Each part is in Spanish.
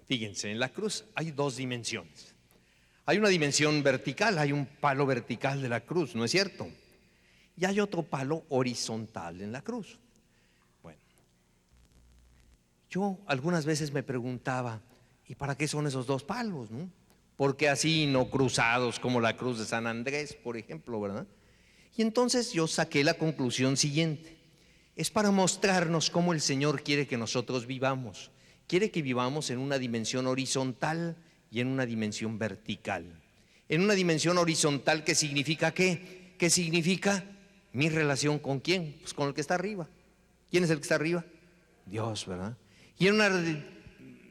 Fíjense, en la cruz hay dos dimensiones. Hay una dimensión vertical, hay un palo vertical de la cruz, ¿no es cierto? Y hay otro palo horizontal en la cruz. Bueno, yo algunas veces me preguntaba, ¿y para qué son esos dos palos, no? ¿Por qué así no cruzados como la cruz de San Andrés, por ejemplo, verdad? Y entonces yo saqué la conclusión siguiente. Es para mostrarnos cómo el Señor quiere que nosotros vivamos. Quiere que vivamos en una dimensión horizontal y en una dimensión vertical. En una dimensión horizontal, ¿qué significa qué? ¿Qué significa mi relación con quién? Pues con el que está arriba. ¿Quién es el que está arriba? Dios, ¿verdad? Y en una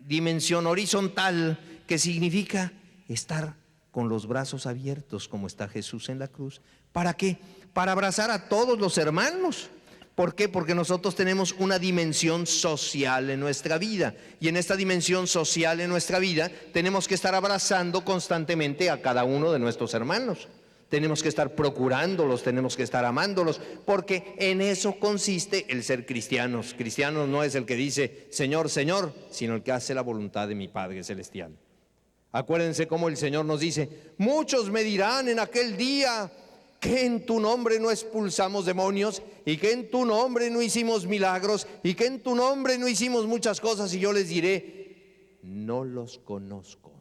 dimensión horizontal, ¿qué significa? Estar con los brazos abiertos como está Jesús en la cruz. ¿Para qué? Para abrazar a todos los hermanos. ¿Por qué? Porque nosotros tenemos una dimensión social en nuestra vida. Y en esta dimensión social en nuestra vida tenemos que estar abrazando constantemente a cada uno de nuestros hermanos. Tenemos que estar procurándolos, tenemos que estar amándolos, porque en eso consiste el ser cristianos. Cristianos no es el que dice Señor, Señor, sino el que hace la voluntad de mi Padre Celestial. Acuérdense cómo el Señor nos dice, muchos me dirán en aquel día que en tu nombre no expulsamos demonios y que en tu nombre no hicimos milagros y que en tu nombre no hicimos muchas cosas, y yo les diré, no los conozco.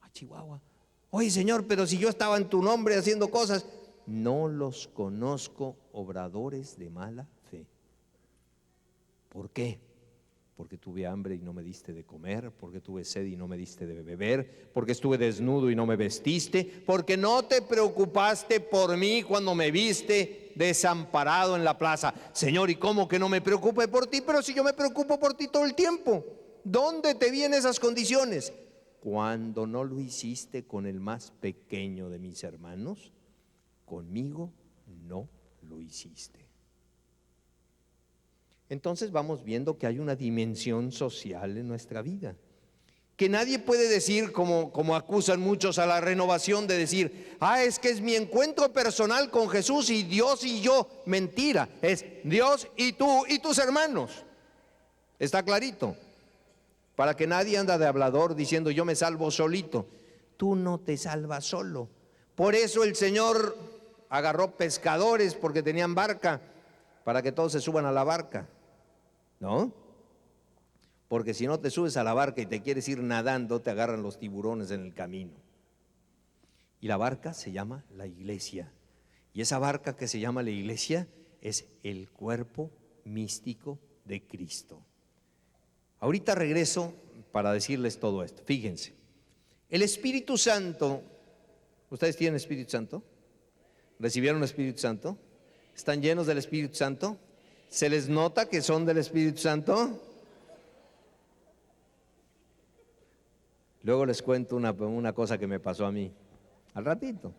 ¡Ah, Chihuahua! Oye, Señor, pero si yo estaba en tu nombre haciendo cosas. No los conozco, obradores de mala fe. ¿Por qué? Porque tuve hambre y no me diste de comer, porque tuve sed y no me diste de beber, porque estuve desnudo y no me vestiste, porque no te preocupaste por mí cuando me viste desamparado en la plaza. Señor, ¿y cómo que no me preocupe por ti? Pero si yo me preocupo por ti todo el tiempo. ¿Dónde te vienen esas condiciones? Cuando no lo hiciste con el más pequeño de mis hermanos, conmigo no lo hiciste. Entonces vamos viendo que hay una dimensión social en nuestra vida, que nadie puede decir, como acusan muchos a la renovación, de decir, es que es mi encuentro personal con Jesús y Dios y yo. Mentira, es Dios y tú y tus hermanos. Está clarito. Para que nadie anda de hablador diciendo yo me salvo solito. Tú no te salvas solo. Por eso el Señor agarró pescadores porque tenían barca, para que todos se suban a la barca, ¿no? Porque si no te subes a la barca y te quieres ir nadando, te agarran los tiburones en el camino. Y la barca se llama la iglesia. Y esa barca que se llama la iglesia es el cuerpo místico de Cristo. Ahorita regreso para decirles todo esto. Fíjense, el Espíritu Santo, ¿ustedes tienen Espíritu Santo? ¿Recibieron el Espíritu Santo? ¿Están llenos del Espíritu Santo? ¿Se les nota que son del Espíritu Santo? Luego les cuento una cosa que me pasó a mí, al ratito.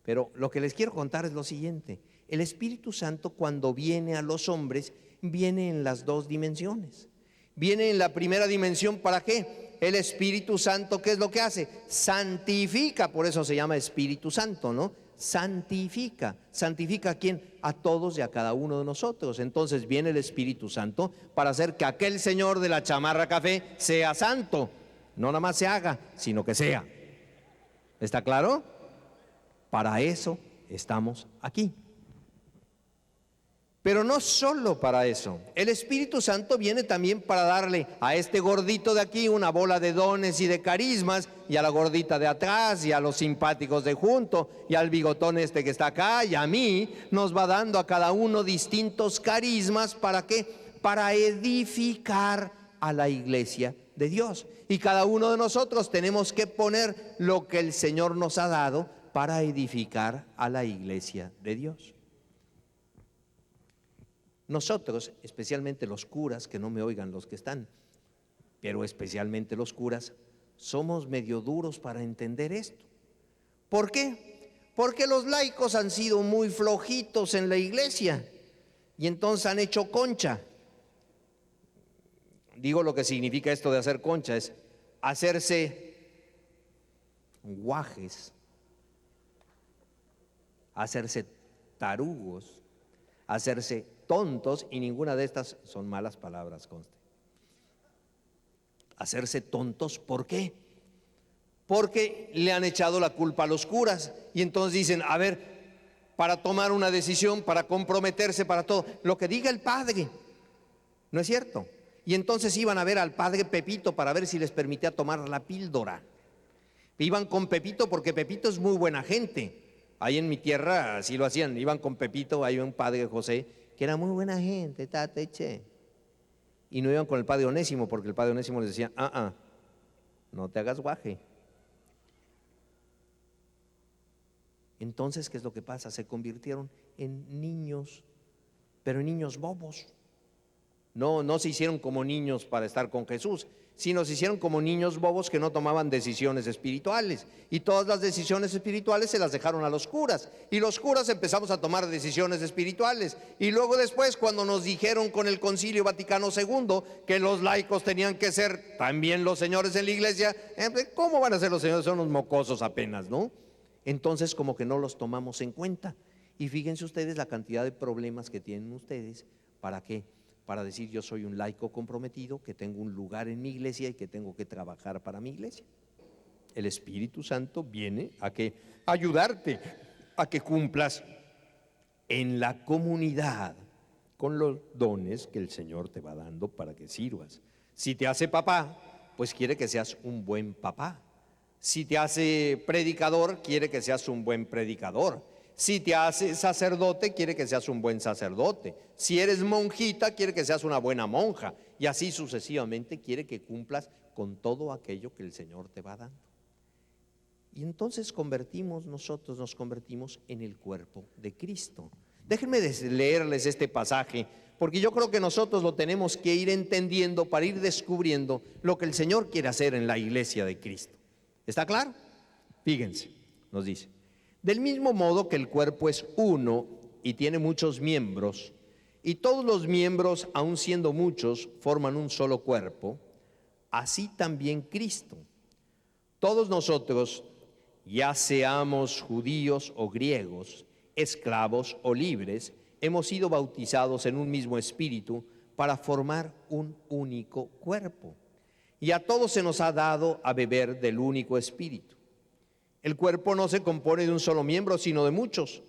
Pero lo que les quiero contar es lo siguiente. El Espíritu Santo, cuando viene a los hombres, viene en las dos dimensiones. Viene en la primera dimensión, ¿para qué? El Espíritu Santo, ¿qué es lo que hace? Santifica, por eso se llama Espíritu Santo, ¿no? Santifica. ¿Santifica a quién? A todos y a cada uno de nosotros. Entonces viene el Espíritu Santo para hacer que aquel señor de la chamarra café sea santo. No nada más se haga, sino que sea. ¿Está claro? Para eso estamos aquí. Pero no solo para eso. El Espíritu Santo viene también para darle a este gordito de aquí una bola de dones y de carismas, y a la gordita de atrás, y a los simpáticos de junto, y al bigotón este que está acá, y a mí, nos va dando a cada uno distintos carismas. ¿Para qué? Para edificar a la iglesia de Dios. Y cada uno de nosotros tenemos que poner lo que el Señor nos ha dado para edificar a la iglesia de Dios. Nosotros, especialmente los curas, que no me oigan los que están, pero especialmente los curas, somos medio duros para entender esto. ¿Por qué? Porque los laicos han sido muy flojitos en la iglesia y entonces han hecho concha. Digo lo que significa esto de hacer concha, es hacerse guajes, hacerse tarugos, hacerse tontos, y ninguna de estas son malas palabras, conste. hacerse tontos. ¿Por qué? Porque le han echado la culpa a los curas. Y entonces dicen, a ver, para tomar una decisión, para comprometerse, para todo, lo que diga el padre, ¿no es cierto? Y entonces iban a ver al padre Pepito para ver si les permitía tomar la píldora. Iban con Pepito porque Pepito es muy buena gente. Ahí en mi tierra así lo hacían, iban con Pepito, hay un padre José, que era muy buena gente, tate, y no iban con el padre Onésimo, porque el padre Onésimo les decía, no te hagas guaje. Entonces, ¿qué es lo que pasa? Se convirtieron en niños, pero en niños bobos. No se hicieron como niños para estar con Jesús, sino se hicieron como niños bobos que no tomaban decisiones espirituales. Y todas las decisiones espirituales se las dejaron a los curas. Y los curas empezamos a tomar decisiones espirituales. Y luego después, cuando nos dijeron con el Concilio Vaticano II que los laicos tenían que ser también los señores en la iglesia, ¿cómo van a ser los señores? Son unos mocosos apenas, ¿no? Entonces como que no los tomamos en cuenta. Y fíjense ustedes la cantidad de problemas que tienen ustedes. ¿Para qué? Para decir yo soy un laico comprometido, que tengo un lugar en mi iglesia y que tengo que trabajar para mi iglesia. El Espíritu Santo viene a ayudarte a que cumplas en la comunidad con los dones que el Señor te va dando para que sirvas. Si te hace papá, pues quiere que seas un buen papá. Si te hace predicador, quiere que seas un buen predicador. Si te hace sacerdote, quiere que seas un buen sacerdote. Si eres monjita, quiere que seas una buena monja. Y así sucesivamente quiere que cumplas con todo aquello que el Señor te va dando. Y entonces nosotros nos convertimos en el cuerpo de Cristo. Déjenme leerles este pasaje, porque yo creo que nosotros lo tenemos que ir entendiendo para ir descubriendo lo que el Señor quiere hacer en la iglesia de Cristo. ¿Está claro? Fíjense, nos dice: del mismo modo que el cuerpo es uno y tiene muchos miembros, y todos los miembros, aun siendo muchos, forman un solo cuerpo, así también Cristo. Todos nosotros, ya seamos judíos o griegos, esclavos o libres, hemos sido bautizados en un mismo espíritu para formar un único cuerpo. Y a todos se nos ha dado a beber del único espíritu. El cuerpo no se compone de un solo miembro, sino de muchos.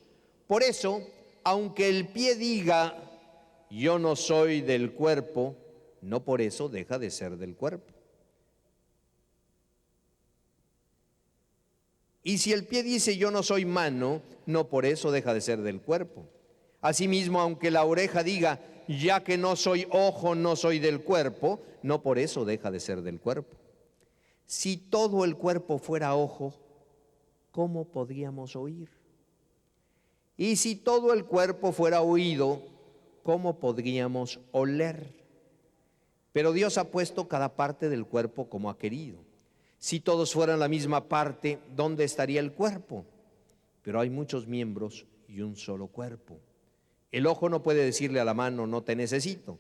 Por eso, aunque el pie diga, yo no soy del cuerpo, no por eso deja de ser del cuerpo. Y si el pie dice, yo no soy mano, no por eso deja de ser del cuerpo. Asimismo, aunque la oreja diga, ya que no soy ojo, no soy del cuerpo, no por eso deja de ser del cuerpo. Si todo el cuerpo fuera ojo, ¿cómo podríamos oír? Y si todo el cuerpo fuera oído, ¿cómo podríamos oler? Pero Dios ha puesto cada parte del cuerpo como ha querido. Si todos fueran la misma parte, ¿dónde estaría el cuerpo? Pero hay muchos miembros y un solo cuerpo. El ojo no puede decirle a la mano, no te necesito,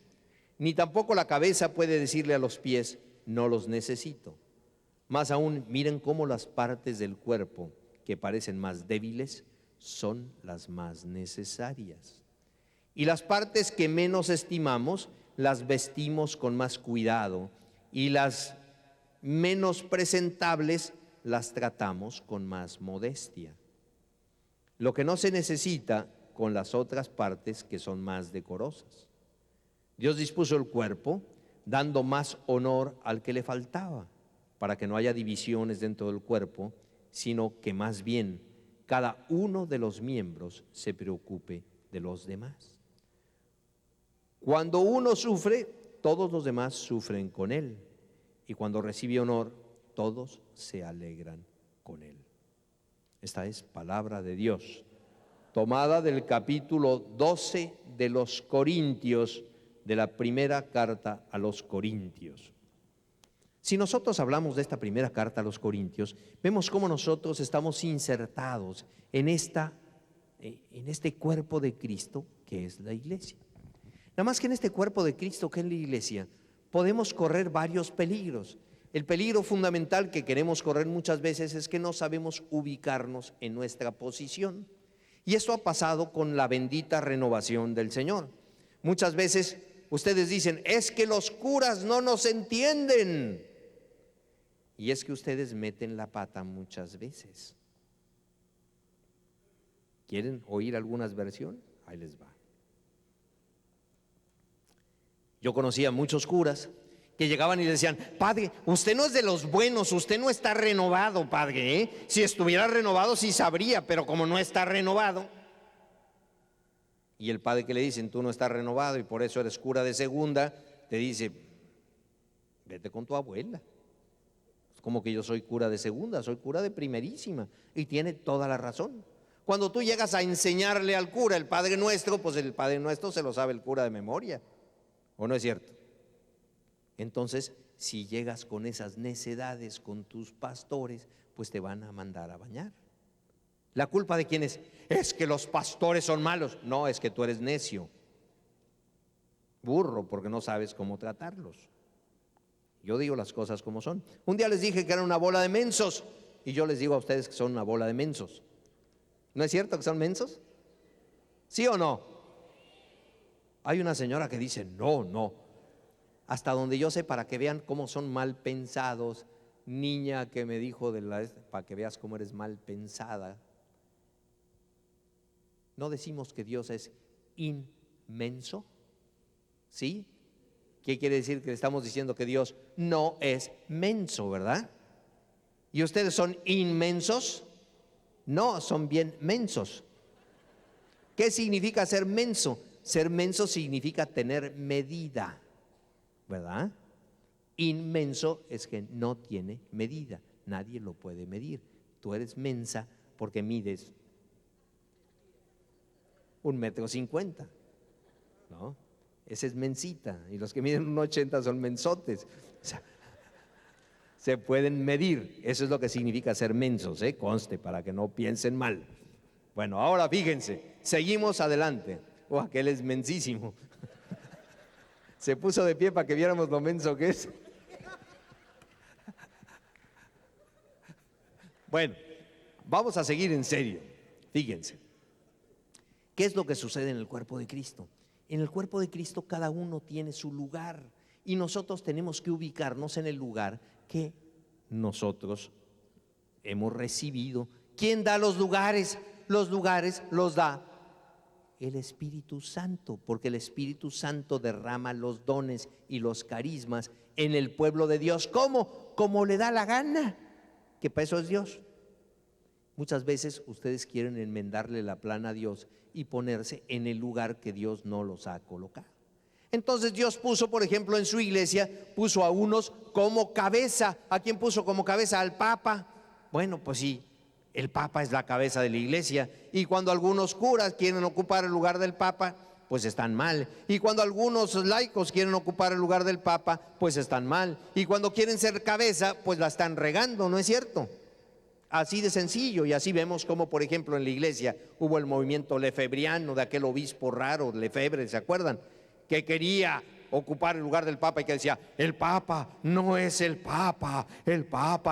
ni tampoco la cabeza puede decirle a los pies, no los necesito. Más aún, miren cómo las partes del cuerpo que parecen más débiles son las más necesarias. Y las partes que menos estimamos las vestimos con más cuidado, y las menos presentables las tratamos con más modestia. Lo que no se necesita con las otras partes que son más decorosas. Dios dispuso el cuerpo dando más honor al que le faltaba, para que no haya divisiones dentro del cuerpo, sino que más bien cada uno de los miembros se preocupe de los demás. Cuando uno sufre, todos los demás sufren con él, y cuando recibe honor, todos se alegran con él. Esta es palabra de Dios, tomada del capítulo 12 de los Corintios, de la primera carta a los Corintios. Si nosotros hablamos de esta primera carta a los Corintios, vemos cómo nosotros estamos insertados en este cuerpo de Cristo que es la iglesia. Nada más que en este cuerpo de Cristo que es la iglesia, podemos correr varios peligros. El peligro fundamental que queremos correr muchas veces es que no sabemos ubicarnos en nuestra posición. Y esto ha pasado con la bendita renovación del Señor. Muchas veces ustedes dicen, es que los curas no nos entienden. Y es que ustedes meten la pata muchas veces. ¿Quieren oír algunas versiones? Ahí les va. Yo conocía muchos curas que llegaban y le decían: padre, usted no es de los buenos, usted no está renovado, padre, ¿eh? Si estuviera renovado sí sabría, pero como no está renovado. Y el padre que le dicen: tú no estás renovado y por eso eres cura de segunda, te dice: vete con tu abuela. Es como que yo soy cura de segunda, soy cura de primerísima. Y tiene toda la razón. Cuando tú llegas a enseñarle al cura el Padre Nuestro, pues el Padre Nuestro se lo sabe el cura de memoria, ¿o no es cierto? Entonces, si llegas con esas necedades con tus pastores, pues te van a mandar a bañar. ¿La culpa de quién es? Es que los pastores son malos. No, es que tú eres necio, burro, porque no sabes cómo tratarlos. Yo digo las cosas como son. Un día les dije que eran una bola de mensos, y yo les digo a ustedes que son una bola de mensos. ¿No es cierto que son mensos? ¿Sí o no? Hay una señora que dice: no. Hasta donde yo sé, para que vean cómo son mal pensados, niña que me dijo para que veas cómo eres mal pensada. ¿No decimos que Dios es inmenso? ¿Sí? ¿Qué quiere decir? Que le estamos diciendo que Dios no es menso, ¿verdad? ¿Y ustedes son inmensos? No, son bien mensos. ¿Qué significa ser menso? Ser menso significa tener medida, ¿verdad? Inmenso es que no tiene medida, nadie lo puede medir. Tú eres mensa porque mides 1,50 m, ¿no? Ese es mensita, y los que miden 1,80 m son mensotes. O sea, se pueden medir. Eso es lo que significa ser mensos, conste, para que no piensen mal. Bueno, ahora fíjense, seguimos adelante. Aquel es mensísimo. Se puso de pie para que viéramos lo menso que es. Bueno, vamos a seguir en serio. Fíjense, ¿qué es lo que sucede en el cuerpo de Cristo? En el cuerpo de Cristo cada uno tiene su lugar, y nosotros tenemos que ubicarnos en el lugar que nosotros hemos recibido. ¿Quién da los lugares? Los lugares los da el Espíritu Santo, porque el Espíritu Santo derrama los dones y los carismas en el pueblo de Dios. ¿Cómo? Como le da la gana, que para eso es Dios. Muchas veces ustedes quieren enmendarle la plana a Dios y ponerse en el lugar que Dios no los ha colocado. Entonces Dios puso, por ejemplo, en su iglesia, puso a unos como cabeza. ¿A quién puso como cabeza? Al Papa. Bueno, pues sí, el Papa es la cabeza de la iglesia. Y cuando algunos curas quieren ocupar el lugar del Papa, pues están mal. Y cuando algunos laicos quieren ocupar el lugar del Papa, pues están mal. Y cuando quieren ser cabeza, pues la están regando, ¿no es cierto? Así de sencillo. Y así vemos como, por ejemplo, en la iglesia hubo el movimiento lefebriano de aquel obispo raro, Lefebvre, ¿se acuerdan? Que quería ocupar el lugar del Papa y que decía: el Papa no es el Papa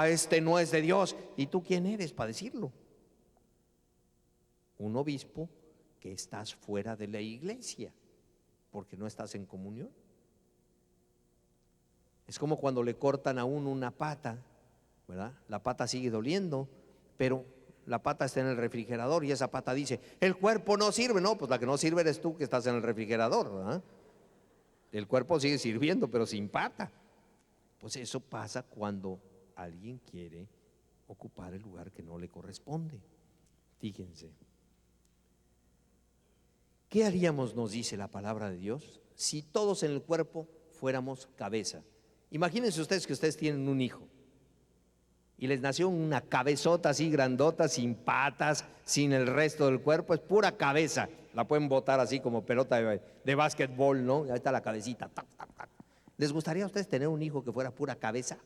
este no es de Dios. ¿Y tú quién eres para decirlo? Un obispo que estás fuera de la iglesia porque no estás en comunión. Es como cuando le cortan a uno una pata, ¿verdad? La pata sigue doliendo, pero la pata está en el refrigerador y esa pata dice: el cuerpo no sirve. No, pues la que no sirve eres tú, que estás en el refrigerador, ¿verdad? El cuerpo sigue sirviendo, pero sin pata. Pues eso pasa cuando alguien quiere ocupar el lugar que no le corresponde. Fíjense, ¿qué haríamos, nos dice la palabra de Dios, si todos en el cuerpo fuéramos cabeza? Imagínense ustedes que ustedes tienen un hijo y les nació una cabezota así grandota, sin patas, sin el resto del cuerpo, es pura cabeza. La pueden botar así como pelota de básquetbol, ¿no? Ahí está la cabecita. Tac, tac, tac. ¿Les gustaría a ustedes tener un hijo que fuera pura cabeza?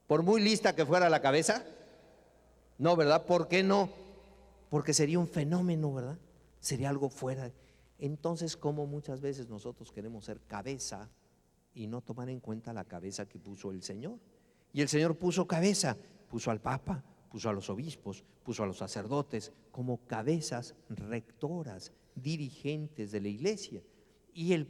Por muy lista que fuera la cabeza. No, ¿verdad? ¿Por qué no? Porque sería un fenómeno, ¿verdad? Sería algo fuera. Entonces, como muchas veces nosotros queremos ser cabeza y no tomar en cuenta la cabeza que puso el Señor. Y el Señor puso cabeza, puso al Papa, puso a los obispos, puso a los sacerdotes como cabezas rectoras, dirigentes de la iglesia. Y el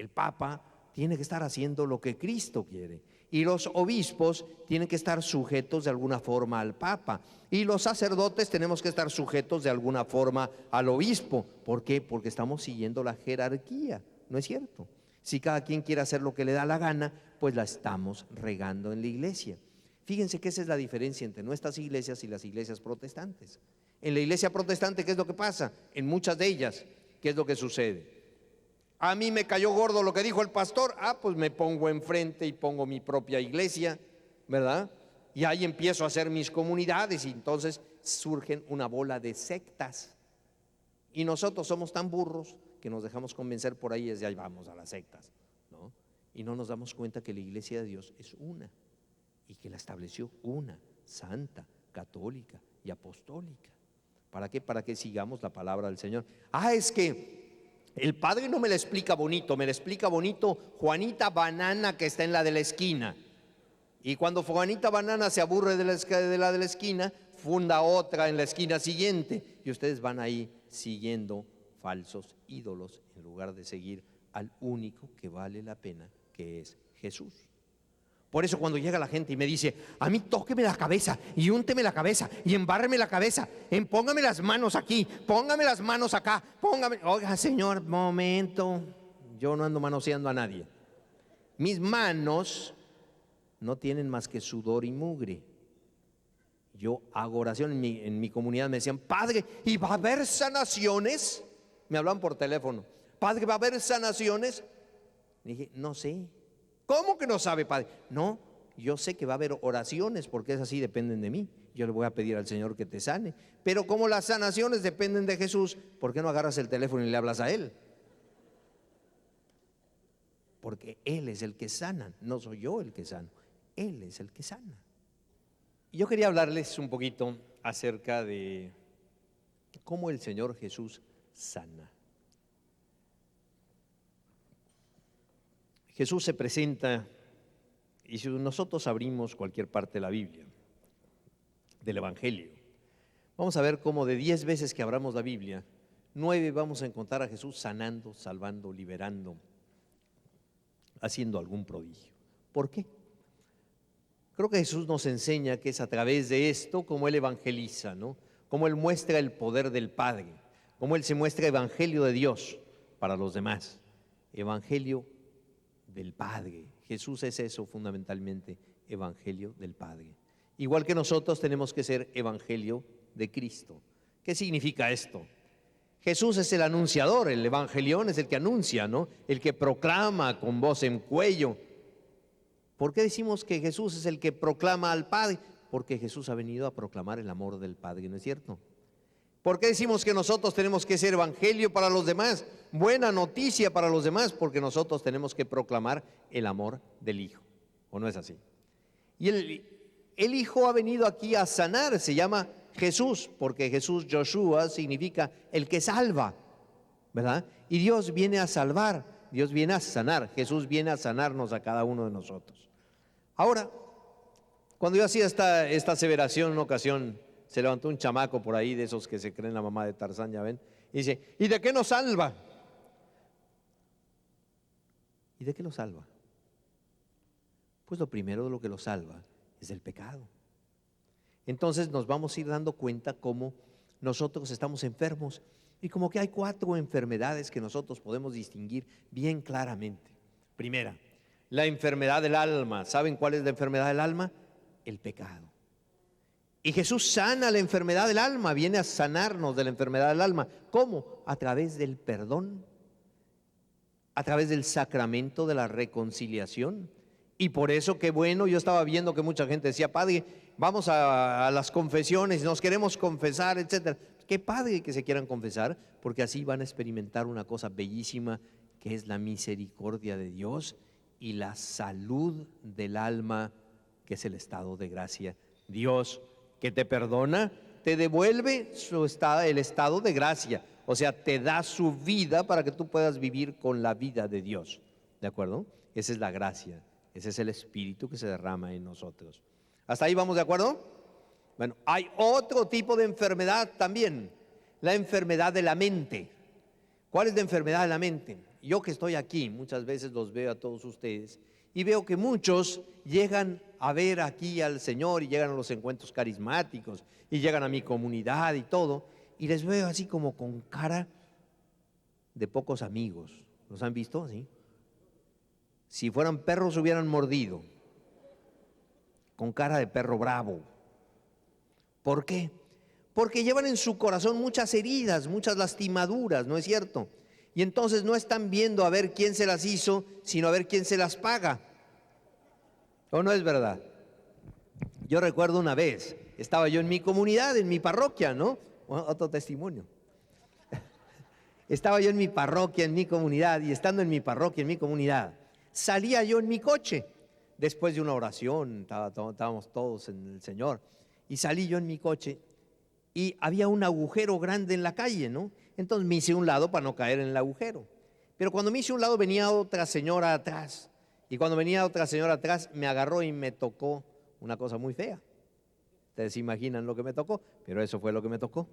Papa tiene que estar haciendo lo que Cristo quiere. Y los obispos tienen que estar sujetos de alguna forma al Papa. Y los sacerdotes tenemos que estar sujetos de alguna forma al obispo. ¿Por qué? Porque estamos siguiendo la jerarquía, ¿no es cierto? Si cada quien quiere hacer lo que le da la gana, pues la estamos regando en la iglesia. Fíjense que esa es la diferencia entre nuestras iglesias y las iglesias protestantes. En la iglesia protestante, ¿qué es lo que pasa? En muchas de ellas, ¿qué es lo que sucede? A mí me cayó gordo lo que dijo el pastor, pues me pongo enfrente y pongo mi propia iglesia, ¿verdad? Y ahí empiezo a hacer mis comunidades y entonces surgen una bola de sectas. Y nosotros somos tan burros que nos dejamos convencer por ahí, desde ahí vamos a las sectas, ¿no? Y no nos damos cuenta que la iglesia de Dios es una y que la estableció una, santa, católica y apostólica. ¿Para qué? Para que sigamos la palabra del Señor. Es que el padre no me la explica bonito, me la explica bonito Juanita Banana, que está en la de la esquina. Y cuando Juanita Banana se aburre de la de la esquina, funda otra en la esquina siguiente. Y ustedes van ahí siguiendo falsos ídolos en lugar de seguir al único que vale la pena, que es Jesús. Por eso cuando llega la gente y me dice, a mí tóqueme la cabeza y únteme la cabeza y embárreme la cabeza, póngame las manos aquí, póngame las manos acá, póngame. Oiga, señor, momento, yo no ando manoseando a nadie. Mis manos no tienen más que sudor y mugre. Yo hago oración, en mi comunidad me decían, padre, ¿y va a haber sanaciones? Me hablaban por teléfono, padre, ¿va a haber sanaciones? Le dije, no sé. ¿Cómo que no sabe, padre? No, yo sé que va a haber oraciones porque esas sí dependen de mí. Yo le voy a pedir al Señor que te sane. Pero como las sanaciones dependen de Jesús, ¿por qué no agarras el teléfono y le hablas a Él? Porque Él es el que sana, no soy yo el que sano. Él es el que sana. Y yo quería hablarles un poquito acerca de cómo el Señor Jesús sana. Jesús se presenta, y si nosotros abrimos cualquier parte de la Biblia, del Evangelio, vamos a ver cómo de 10 veces que abramos la Biblia, 9 vamos a encontrar a Jesús sanando, salvando, liberando, haciendo algún prodigio. ¿Por qué? Creo que Jesús nos enseña que es a través de esto como Él evangeliza, ¿no? Como Él muestra el poder del Padre, como Él se muestra evangelio de Dios para los demás, evangelio del Padre. Jesús es eso fundamentalmente, evangelio del Padre. Igual que nosotros tenemos que ser evangelio de Cristo. ¿Qué significa esto? Jesús es el anunciador, el evangelión es el que anuncia, ¿no? El que proclama con voz en cuello. ¿Por qué decimos que Jesús es el que proclama al Padre? Porque Jesús ha venido a proclamar el amor del Padre, ¿no es cierto? ¿Por qué decimos que nosotros tenemos que ser evangelio para los demás? Buena noticia para los demás, porque nosotros tenemos que proclamar el amor del Hijo. ¿O no es así? Y el Hijo ha venido aquí a sanar, se llama Jesús, porque Jesús, Joshua, significa el que salva, ¿verdad? Y Dios viene a salvar, Dios viene a sanar, Jesús viene a sanarnos a cada uno de nosotros. Ahora, cuando yo hacía esta aseveración en una ocasión, se levantó un chamaco por ahí de esos que se creen la mamá de Tarzán, ya ven, y dice, ¿y de qué nos salva? ¿Y de qué lo salva? Pues lo primero de lo que lo salva es del pecado. Entonces nos vamos a ir dando cuenta cómo nosotros estamos enfermos y como que hay 4 enfermedades que nosotros podemos distinguir bien claramente. Primera, la enfermedad del alma. ¿Saben cuál es la enfermedad del alma? El pecado. Y Jesús sana la enfermedad del alma, viene a sanarnos de la enfermedad del alma. ¿Cómo? A través del perdón, a través del sacramento de la reconciliación. Y por eso, qué bueno, yo estaba viendo que mucha gente decía, padre, vamos a las confesiones, nos queremos confesar, etcétera. Qué padre que se quieran confesar, porque así van a experimentar una cosa bellísima, que es la misericordia de Dios y la salud del alma, que es el estado de gracia. Dios, que te perdona, te devuelve el estado de gracia, o sea, te da su vida para que tú puedas vivir con la vida de Dios, ¿de acuerdo? Esa es la gracia, ese es el Espíritu que se derrama en nosotros. ¿Hasta ahí vamos de acuerdo? Bueno, hay otro tipo de enfermedad también, la enfermedad de la mente. ¿Cuál es la enfermedad de la mente? Yo que estoy aquí, muchas veces los veo a todos ustedes y veo que muchos llegan a ver aquí al Señor y llegan a los encuentros carismáticos y llegan a mi comunidad y todo, y les veo así como con cara de pocos amigos. ¿Los han visto así? Si fueran perros hubieran mordido, con cara de perro bravo. ¿Por qué? Porque llevan en su corazón muchas heridas, muchas lastimaduras, ¿no es cierto? Y entonces no están viendo a ver quién se las hizo, sino a ver quién se las paga. ¿O no es verdad? Yo recuerdo una vez, estaba yo en mi comunidad, en mi parroquia, ¿no? Otro testimonio. Estaba yo en mi parroquia, en mi comunidad, y estando en mi parroquia, en mi comunidad, salía yo en mi coche, después de una oración, estábamos todos en el Señor, y salí yo en mi coche, y había un agujero grande en la calle, ¿no? Entonces me hice un lado para no caer en el agujero. Pero cuando me hice un lado venía otra señora atrás, y cuando venía otra señora atrás me agarró y me tocó una cosa muy fea. Ustedes se imaginan lo que me tocó, pero eso fue lo que me tocó.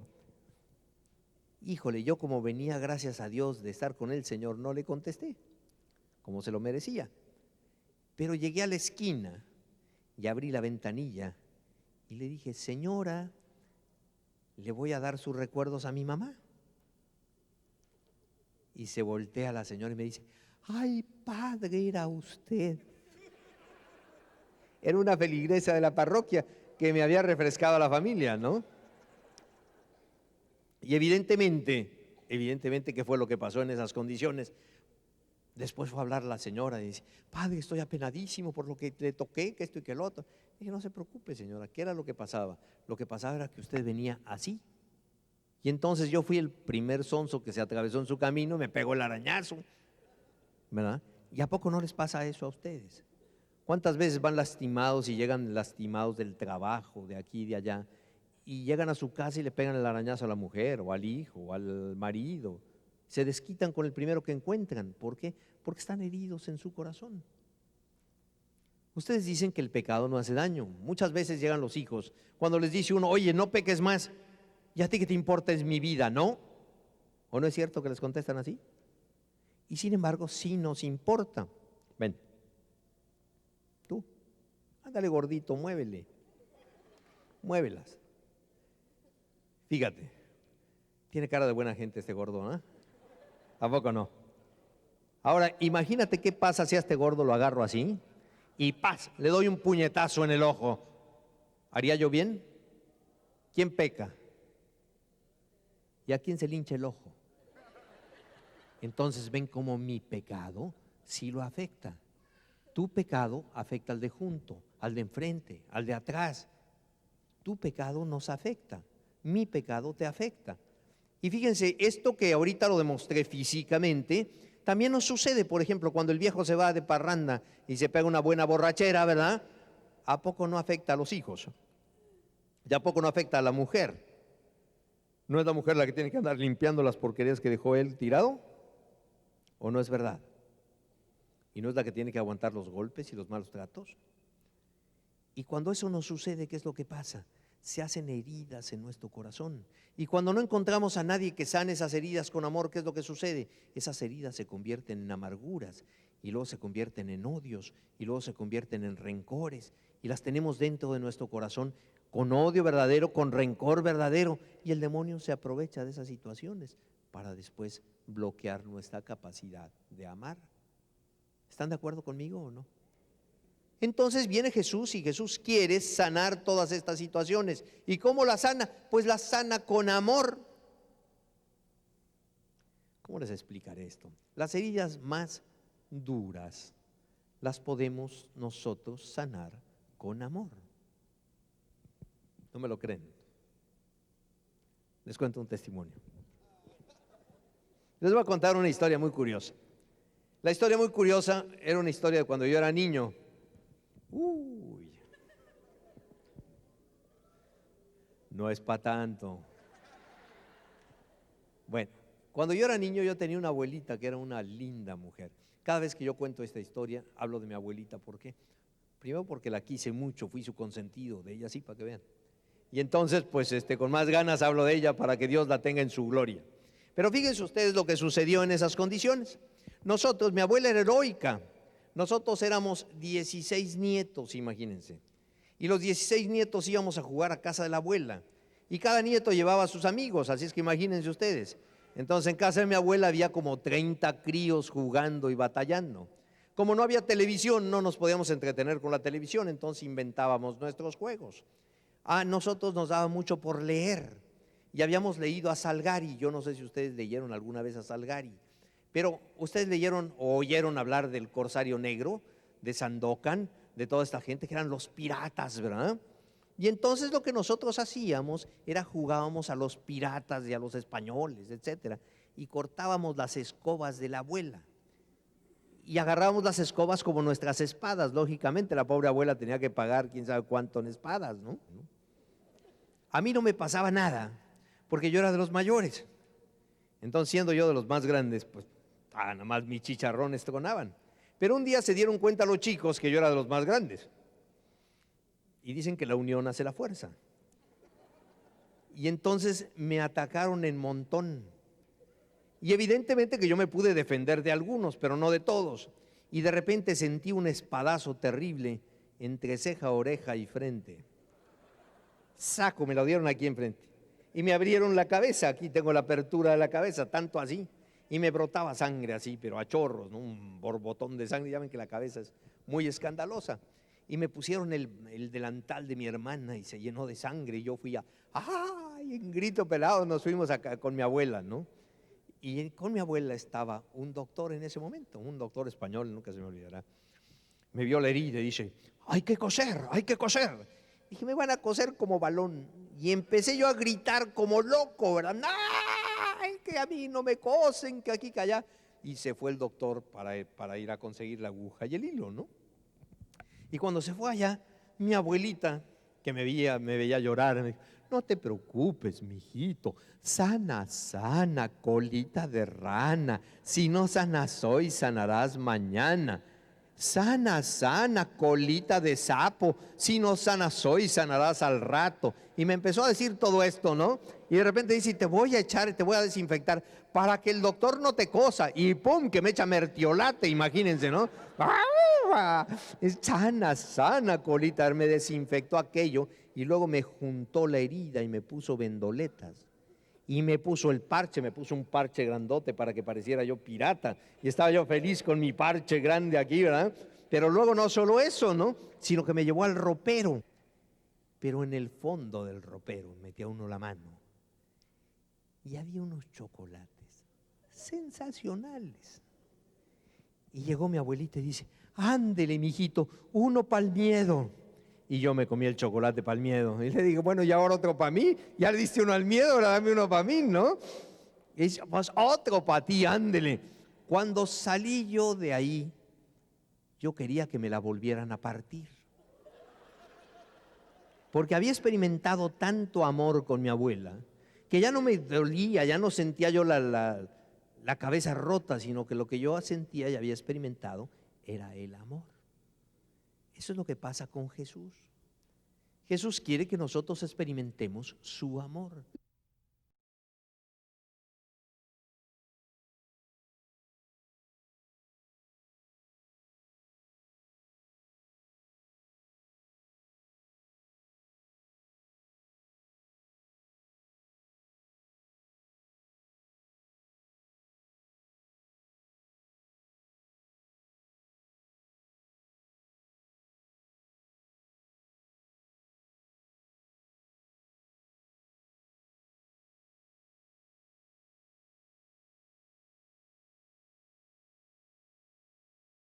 Híjole, yo como venía, gracias a Dios, de estar con el Señor, no le contesté, como se lo merecía. Pero llegué a la esquina y abrí la ventanilla y le dije: señora, le voy a dar sus recuerdos a mi mamá. Y se voltea la señora y me dice: ay, padre, era usted. Era una feligresa de la parroquia que me había refrescado a la familia, ¿no? Y evidentemente, ¿qué fue lo que pasó en esas condiciones? Después fue a hablar la señora y dice: padre, estoy apenadísimo por lo que le toqué, que esto y que el otro. Dije: no se preocupe, señora, ¿qué era lo que pasaba? Lo que pasaba era que usted venía así. Y entonces yo fui el primer sonso que se atravesó en su camino, me pegó el arañazo, ¿verdad? ¿Y a poco no les pasa eso a ustedes? ¿Cuántas veces van lastimados y llegan lastimados del trabajo, de aquí y de allá, y llegan a su casa y le pegan el arañazo a la mujer o al hijo o al marido? Se desquitan con el primero que encuentran. ¿Por qué? Porque están heridos en su corazón. Ustedes dicen que el pecado no hace daño. Muchas veces llegan los hijos, cuando les dice uno: oye, no peques más, ¿y a ti qué te importa? Es mi vida, ¿no? ¿O no es cierto que les contestan así? Y sin embargo, sí nos importa. Ven, tú, ándale gordito, muévele, muévelas. Fíjate, tiene cara de buena gente este gordo, ¿no? ¿A poco no? Ahora, imagínate qué pasa si a este gordo lo agarro así y ¡paz!, le doy un puñetazo en el ojo. ¿Haría yo bien? ¿Quién peca? ¿Y a quién se le hincha el ojo? Entonces ven cómo mi pecado sí lo afecta. Tu pecado afecta al de junto, al de enfrente, al de atrás. Tu pecado nos afecta, mi pecado te afecta. Y fíjense, esto que ahorita lo demostré físicamente, también nos sucede, por ejemplo, cuando el viejo se va de parranda y se pega una buena borrachera, ¿verdad? ¿A poco no afecta a los hijos? ¿Y a poco no afecta a la mujer? ¿No es la mujer la que tiene que andar limpiando las porquerías que dejó él tirado? ¿O no es verdad? ¿Y no es la que tiene que aguantar los golpes y los malos tratos? Y cuando eso nos sucede, ¿qué es lo que pasa? Se hacen heridas en nuestro corazón. Y cuando no encontramos a nadie que sane esas heridas con amor, ¿qué es lo que sucede? Esas heridas se convierten en amarguras, y luego se convierten en odios, y luego se convierten en rencores, y las tenemos dentro de nuestro corazón con odio verdadero, con rencor verdadero, y el demonio se aprovecha de esas situaciones para después bloquear nuestra capacidad de amar. ¿Están de acuerdo conmigo o no? Entonces viene Jesús y Jesús quiere sanar todas estas situaciones. ¿Y cómo la sana? Pues la sana con amor. ¿Cómo les explicaré esto? Las heridas más duras las podemos nosotros sanar con amor. ¿No me lo creen? Les cuento un testimonio. Les voy a contar una historia muy curiosa. La historia muy curiosa era una historia de cuando yo era niño. Uy, no es para tanto. Bueno, cuando yo era niño yo tenía una abuelita que era una linda mujer. Cada vez que yo cuento esta historia hablo de mi abuelita. ¿Por qué? Primero porque la quise mucho, fui su consentido, de ella sí, para que vean. Y entonces pues con más ganas hablo de ella para que Dios la tenga en su gloria. Pero fíjense ustedes lo que sucedió en esas condiciones. Nosotros, mi abuela era heroica. Nosotros éramos 16 nietos, imagínense. Y los 16 nietos íbamos a jugar a casa de la abuela. Y cada nieto llevaba a sus amigos, así es que imagínense ustedes. Entonces en casa de mi abuela había como 30 críos jugando y batallando. Como no había televisión, no nos podíamos entretener con la televisión, entonces inventábamos nuestros juegos. A nosotros nos daba mucho por leer. Y habíamos leído a Salgari. Yo no sé si ustedes leyeron alguna vez a Salgari, pero ustedes leyeron o oyeron hablar del Corsario Negro, de Sandokan, de toda esta gente que eran los piratas, ¿verdad? Y entonces lo que nosotros hacíamos era jugábamos a los piratas y a los españoles, etcétera, y cortábamos las escobas de la abuela. Y agarrábamos las escobas como nuestras espadas, lógicamente, la pobre abuela tenía que pagar quién sabe cuánto en espadas, ¿no? A mí no me pasaba nada, porque yo era de los mayores. Entonces, siendo yo de los más grandes, pues nada más mis chicharrones tronaban. Pero un día se dieron cuenta los chicos que yo era de los más grandes. Y dicen que la unión hace la fuerza. Y entonces me atacaron en montón. Y evidentemente que yo me pude defender de algunos, pero no de todos. Y de repente sentí un espadazo terrible entre ceja, oreja y frente. Saco, me lo dieron aquí enfrente. Y me abrieron la cabeza, aquí tengo la apertura de la cabeza, tanto así. Y me brotaba sangre así, pero a chorros, ¿no? Un borbotón de sangre, ya ven que la cabeza es muy escandalosa. Y me pusieron el delantal de mi hermana y se llenó de sangre. Y yo fui ¡ay! En grito pelado nos fuimos acá con mi abuela, ¿no? Y con mi abuela estaba un doctor en ese momento, un doctor español, nunca se me olvidará. Me vio la herida y dice, hay que coser, hay que coser. Dije, me van a coser como balón. Y empecé yo a gritar como loco, ¿verdad? ¡Ay, que a mí no me cosen, que aquí, que allá! Y se fue el doctor para ir a conseguir la aguja y el hilo, ¿no? Y cuando se fue allá, mi abuelita, que me veía llorar, me dijo, no te preocupes, mijito, sana, sana, colita de rana, si no sanas hoy, sanarás mañana. Sana, sana, colita de sapo, si no sanas hoy, sanarás al rato. Y me empezó a decir todo esto, ¿no? Y de repente dice, te voy a echar, te voy a desinfectar para que el doctor no te cosa. Y pum, que me echa mertiolate, imagínense, ¿no? Sana, sana, colita, me desinfectó aquello y luego me juntó la herida y me puso vendoletas. Y me puso el parche, me puso un parche grandote para que pareciera yo pirata. Y estaba yo feliz con mi parche grande aquí, ¿verdad? Pero luego no solo eso, ¿no? Sino que me llevó al ropero. Pero en el fondo del ropero metía uno la mano. Y había unos chocolates sensacionales. Y llegó mi abuelita y dice, ándele, mijito, uno para el miedo. Y yo me comí el chocolate para el miedo. Y le digo, bueno, ¿y ahora otro para mí? Ya le diste uno al miedo, ahora dame uno para mí, ¿no? Y dice, pues otro para ti, ándele. Cuando salí yo de ahí, yo quería que me la volvieran a partir. Porque había experimentado tanto amor con mi abuela, que ya no me dolía, ya no sentía yo la cabeza rota, sino que lo que yo sentía y había experimentado era el amor. Eso es lo que pasa con Jesús. Jesús quiere que nosotros experimentemos su amor.